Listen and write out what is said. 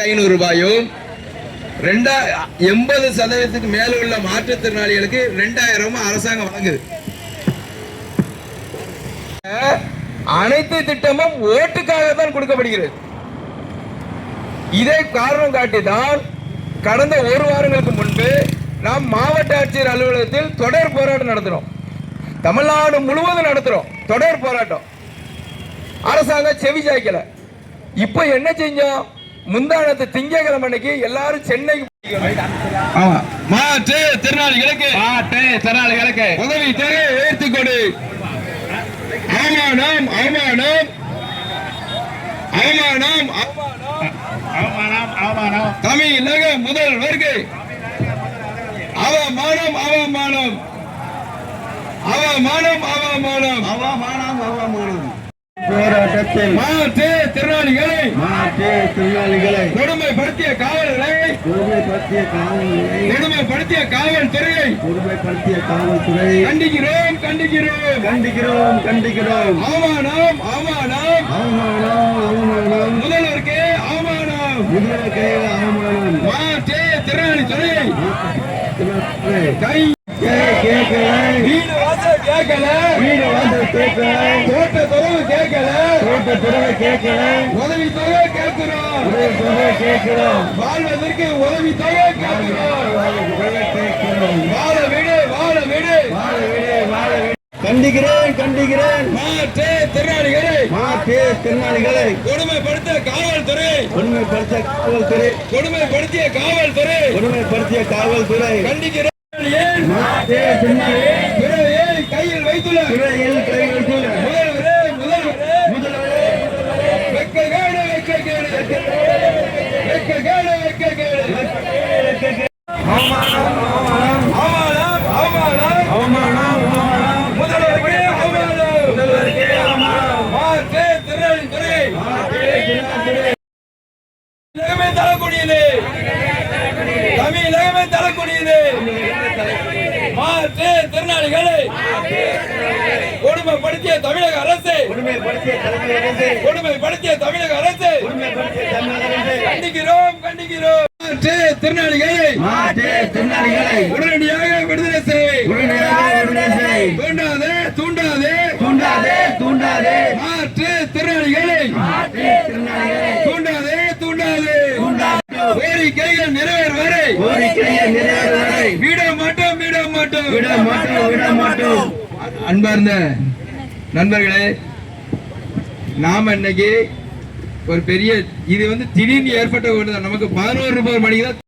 1500 ரூபாயும் 80% மேல உள்ள மாற்றுத்திறனாளிகளுக்கு 2000 அரசாங்கம் வழங்குது. அனைத்து திட்டமும் ஓட்டுக்காக தான் கொடுக்கப்படுகிறது. இதை காரணம் காட்டிதான் கடந்த ஒரு வாரங்களுக்கு முன்பு நாம் மாவட்ட ஆட்சியர் அலுவலகத்தில் தொடர் போராட்டம் நடத்துறோம். தமிழ்நாடு முழுவதும் நடத்துறோம் தொடர் போராட்டம். அரசாங்கம் செவி சாய்க்கல. இப்ப என்ன செஞ்சோம்? முந்தானத்து திங்கட்கிழமை அன்னைக்கு எல்லாரும் சென்னைக்கு மாற்று திறனாளிகளுக்கு உதவி தொகை உயர்த்தி கொடு. அவமானம் அவமானம் அவமானம் அவமானம் தமிழக முதல்வருக்கு அவமானம் அவமானம் அவமானம் அவமானம் அவமானம் அவமானம். போராட்டத்தில் மாற்று திறனாளிகளை கொடுமைப்படுத்திய காவலர்களை கொடுமைப்படுத்திய காவல்துறையை கண்டிக்கிறோம் கண்டிக்கிறோம் கண்டிக்கிறோம் கண்டிக்கிறோம். அவமானம் அவமானம் அவமானம் அவமானம் முதல்வருக்கு அவமானம் முதல்வருக்கு அவமானம். மாற்று திறனாளி துறையை வீடு வாசல் கேட்கல வீடு வாசல் கேட்கல தோட்ட துறவு கேட்கல தோட்ட துறவு கேட்கல உதவி தொகை கேட்கிறோம் உதவி தொகை கேட்கிறோம். வாழ்வதற்கு உதவி தொகை கேட்கிறோம் வாழ விடு வாழ விடு வாழ விடு வாழ விடு. கண்டிக்கிறேன் கண்டிக்கிறேன். மாற்று திறனாளிகளை கொடுமைப்படுத்திய காவல்துறை கொடுமைப்படுத்திய காவல்துறை கண்டிக்கிறேன். கையில் வைத்துள்ள தமிழகமே தரக்கூடியது. மாற்று திறனாளிகளை கொடுமைப்படுத்திய தமிழக அரசு கொடுமைப்படுத்திய தமிழக அரசு கண்டிக்கிறோம் கண்டிக்கிறோம். மாற்று திறனாளிகளை உடனடியாக விடுதலை செய். தூண்டாதே தூண்டாதே தூண்டாதே தூண்டாதே. மாற்று திறனாளிகளை தூண்டாதே தூண்டாதே. கோரிக்கைகள் நிறைவேறும் வரை விட மாட்டோம் விட மாட்டோம் விட மாட்டோம் விட மாட்டோம். அன்பார்ந்த நண்பர்களே, நாம இன்னைக்கு ஒரு பெரிய இது திடீர்னு ஏற்பட்ட ஒன்று. நமக்கு 11 மணிக்கு தான்